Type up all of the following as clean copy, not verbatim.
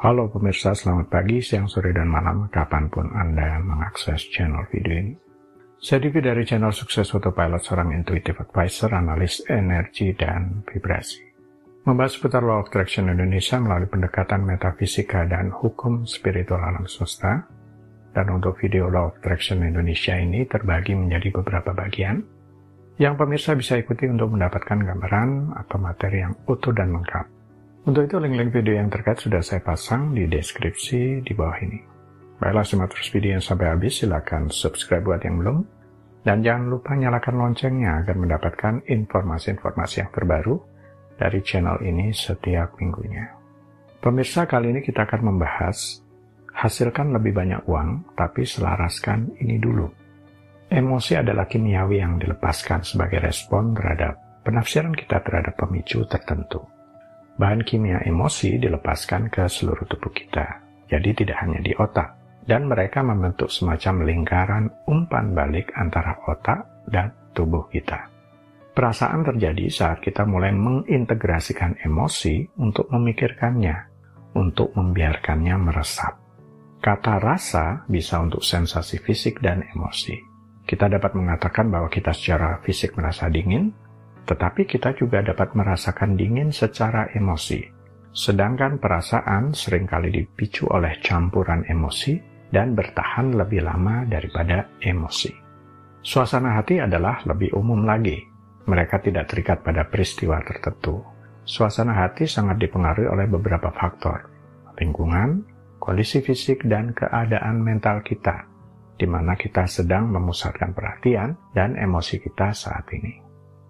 Halo pemirsa, selamat pagi, siang, sore, dan malam, kapanpun Anda mengakses channel video ini. Saya Divi dari channel Sukses Autopilot, seorang intuitive advisor, analis energi, dan vibrasi. Membahas seputar Law of Attraction Indonesia melalui pendekatan metafisika dan hukum spiritual alam semesta. Dan untuk video Law of Attraction Indonesia ini terbagi menjadi beberapa bagian, yang pemirsa bisa ikuti untuk mendapatkan gambaran atau materi yang utuh dan lengkap. Untuk itu, link-link video yang terkait sudah saya pasang di deskripsi di bawah ini. Baiklah, simak terus video yang sampai habis, silakan subscribe buat yang belum, dan jangan lupa nyalakan loncengnya agar mendapatkan informasi-informasi yang terbaru dari channel ini setiap minggunya. Pemirsa, kali ini kita akan membahas hasilkan lebih banyak uang, tapi selaraskan ini dulu. Emosi adalah kimiawi yang dilepaskan sebagai respon terhadap penafsiran kita terhadap pemicu tertentu. Bahan kimia emosi dilepaskan ke seluruh tubuh kita, jadi tidak hanya di otak, dan mereka membentuk semacam lingkaran umpan balik antara otak dan tubuh kita. Perasaan terjadi saat kita mulai mengintegrasikan emosi untuk memikirkannya, untuk membiarkannya meresap. Kata rasa bisa untuk sensasi fisik dan emosi. Kita dapat mengatakan bahwa kita secara fisik merasa dingin, tetapi kita juga dapat merasakan dingin secara emosi. Sedangkan perasaan seringkali dipicu oleh campuran emosi dan bertahan lebih lama daripada emosi. Suasana hati adalah lebih umum lagi. Mereka tidak terikat pada peristiwa tertentu. Suasana hati sangat dipengaruhi oleh beberapa faktor: lingkungan, kondisi fisik, dan keadaan mental kita, di mana kita sedang memusatkan perhatian dan emosi kita saat ini.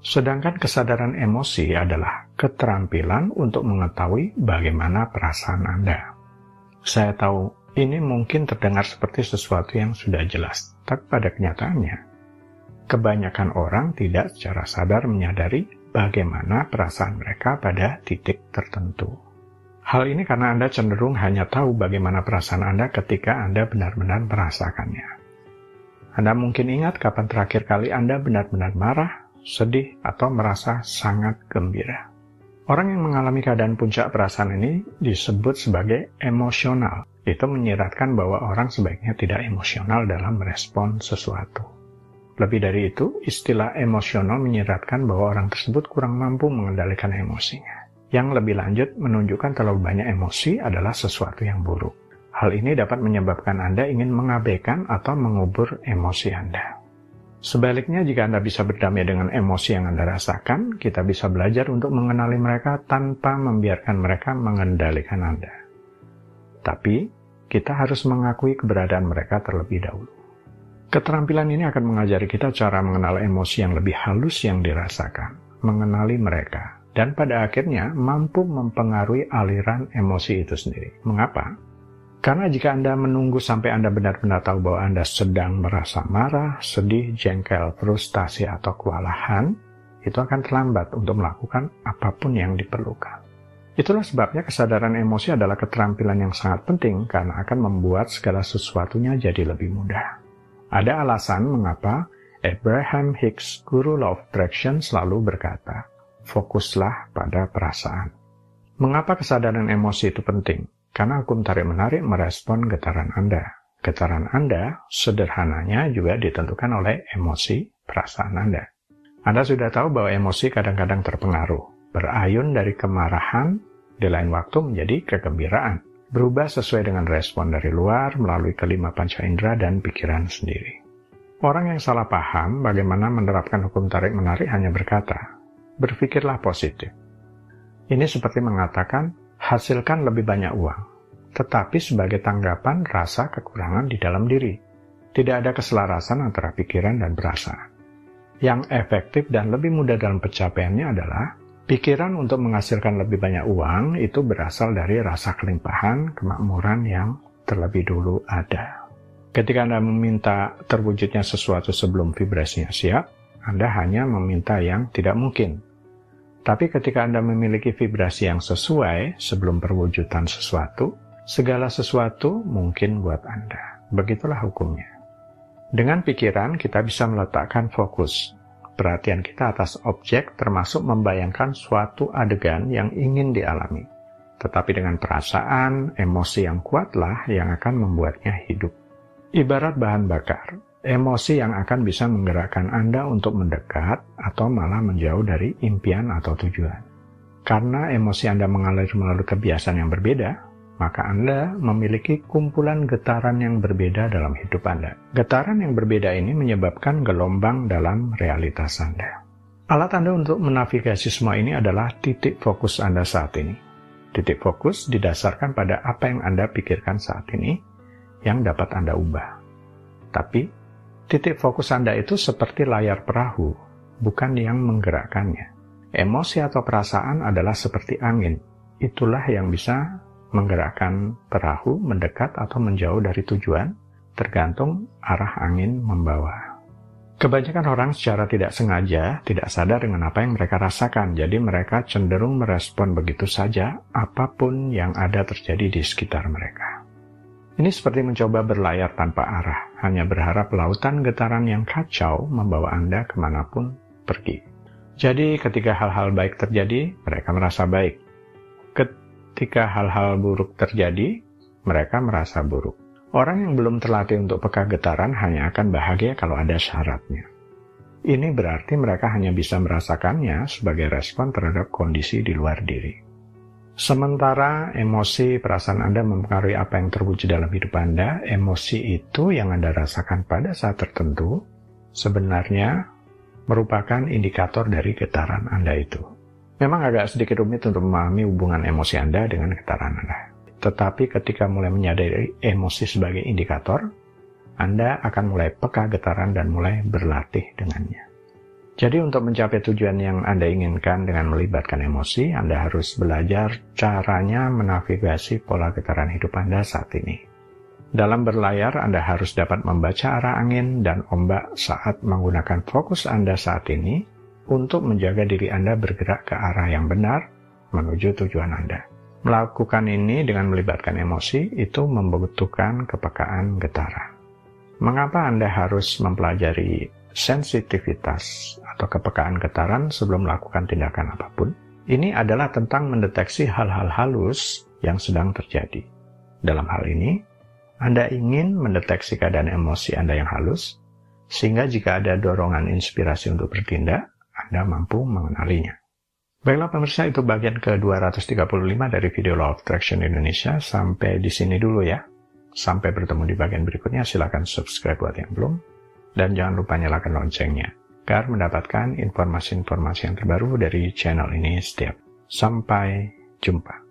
Sedangkan kesadaran emosi adalah keterampilan untuk mengetahui bagaimana perasaan Anda. Saya tahu ini mungkin terdengar seperti sesuatu yang sudah jelas, tapi pada kenyataannya, kebanyakan orang tidak secara sadar menyadari bagaimana perasaan mereka pada titik tertentu. Hal ini karena Anda cenderung hanya tahu bagaimana perasaan Anda ketika Anda benar-benar merasakannya. Anda mungkin ingat kapan terakhir kali Anda benar-benar marah, sedih, atau merasa sangat gembira. Orang yang mengalami keadaan puncak perasaan ini disebut sebagai emosional. Itu menyiratkan bahwa orang sebaiknya tidak emosional dalam merespon sesuatu. Lebih dari itu, istilah emosional menyiratkan bahwa orang tersebut kurang mampu mengendalikan emosinya. Yang lebih lanjut, menunjukkan terlalu banyak emosi adalah sesuatu yang buruk. Hal ini dapat menyebabkan Anda ingin mengabaikan atau mengubur emosi Anda. Sebaliknya, jika Anda bisa berdamai dengan emosi yang Anda rasakan, kita bisa belajar untuk mengenali mereka tanpa membiarkan mereka mengendalikan Anda. Tapi, kita harus mengakui keberadaan mereka terlebih dahulu. Keterampilan ini akan mengajari kita cara mengenal emosi yang lebih halus yang dirasakan, mengenali mereka, dan pada akhirnya mampu mempengaruhi aliran emosi itu sendiri. Mengapa? Karena jika Anda menunggu sampai Anda benar-benar tahu bahwa Anda sedang merasa marah, sedih, jengkel, frustasi, atau kewalahan, itu akan terlambat untuk melakukan apapun yang diperlukan. Itulah sebabnya kesadaran emosi adalah keterampilan yang sangat penting karena akan membuat segala sesuatunya jadi lebih mudah. Ada alasan mengapa Abraham Hicks, guru Law of Attraction, selalu berkata, fokuslah pada perasaan. Mengapa kesadaran emosi itu penting? Karena hukum tarik-menarik merespon getaran Anda. Getaran Anda sederhananya juga ditentukan oleh emosi perasaan Anda. Anda sudah tahu bahwa emosi kadang-kadang terpengaruh, berayun dari kemarahan, di lain waktu menjadi kegembiraan, berubah sesuai dengan respon dari luar melalui kelima panca indera dan pikiran sendiri. Orang yang salah paham bagaimana menerapkan hukum tarik-menarik hanya berkata, berpikirlah positif. Ini seperti mengatakan, hasilkan lebih banyak uang, tetapi sebagai tanggapan rasa kekurangan di dalam diri. Tidak ada keselarasan antara pikiran dan perasaan. Yang efektif dan lebih mudah dalam pencapaiannya adalah, pikiran untuk menghasilkan lebih banyak uang itu berasal dari rasa kelimpahan, kemakmuran yang terlebih dulu ada. Ketika Anda meminta terwujudnya sesuatu sebelum vibrasinya siap, Anda hanya meminta yang tidak mungkin. Tapi ketika Anda memiliki vibrasi yang sesuai sebelum perwujudan sesuatu, segala sesuatu mungkin buat Anda. Begitulah hukumnya. Dengan pikiran, kita bisa meletakkan fokus. perhatian kita atas objek termasuk membayangkan suatu adegan yang ingin dialami. Tetapi dengan perasaan, emosi yang kuatlah yang akan membuatnya hidup. Ibarat bahan bakar, emosi yang akan bisa menggerakkan Anda untuk mendekat atau malah menjauh dari impian atau tujuan. Karena emosi Anda mengalir melalui kebiasaan yang berbeda, maka Anda memiliki kumpulan getaran yang berbeda dalam hidup Anda. Getaran yang berbeda ini menyebabkan gelombang dalam realitas Anda. Alat Anda untuk menavigasi semua ini adalah titik fokus Anda saat ini. Titik fokus didasarkan pada apa yang Anda pikirkan saat ini, yang dapat Anda ubah. Tapi, titik fokus Anda itu seperti layar perahu, bukan yang menggerakkannya. Emosi atau perasaan adalah seperti angin. Itulah yang bisa menggerakkan perahu mendekat atau menjauh dari tujuan, tergantung arah angin membawa. Kebanyakan orang secara tidak sengaja tidak sadar dengan apa yang mereka rasakan, jadi mereka cenderung merespon begitu saja apapun yang ada terjadi di sekitar mereka. Ini seperti mencoba berlayar tanpa arah, hanya berharap lautan getaran yang kacau membawa Anda kemanapun pergi. Jadi ketika hal-hal baik terjadi, mereka merasa baik. Ketika hal-hal buruk terjadi, mereka merasa buruk. Orang yang belum terlatih untuk peka getaran hanya akan bahagia kalau ada syaratnya. Ini berarti mereka hanya bisa merasakannya sebagai respon terhadap kondisi di luar diri. Sementara emosi, perasaan Anda mempengaruhi apa yang terwujud dalam hidup Anda, emosi itu yang Anda rasakan pada saat tertentu sebenarnya merupakan indikator dari getaran Anda itu. Memang agak sedikit rumit untuk memahami hubungan emosi Anda dengan getaran Anda. Tetapi ketika mulai menyadari emosi sebagai indikator, Anda akan mulai peka getaran dan mulai berlatih dengannya. Jadi untuk mencapai tujuan yang Anda inginkan dengan melibatkan emosi, Anda harus belajar caranya menavigasi pola getaran hidup Anda saat ini. Dalam berlayar, Anda harus dapat membaca arah angin dan ombak saat menggunakan fokus Anda saat ini untuk menjaga diri Anda bergerak ke arah yang benar menuju tujuan Anda. Melakukan ini dengan melibatkan emosi itu membutuhkan kepekaan getaran. Mengapa Anda harus mempelajari sensitivitas atau kepekaan getaran sebelum melakukan tindakan apapun? Ini adalah tentang mendeteksi hal-hal halus yang sedang terjadi. Dalam hal ini, Anda ingin mendeteksi keadaan emosi Anda yang halus, sehingga jika ada dorongan inspirasi untuk bertindak, Anda mampu mengenalinya. Baiklah pemirsa, itu bagian ke-235 dari video Law of Attraction Indonesia. Sampai di sini dulu ya. Sampai bertemu di bagian berikutnya. Silakan subscribe buat yang belum. Dan jangan lupa nyalakan loncengnya, agar mendapatkan informasi-informasi yang terbaru dari channel ini setiap. Sampai jumpa.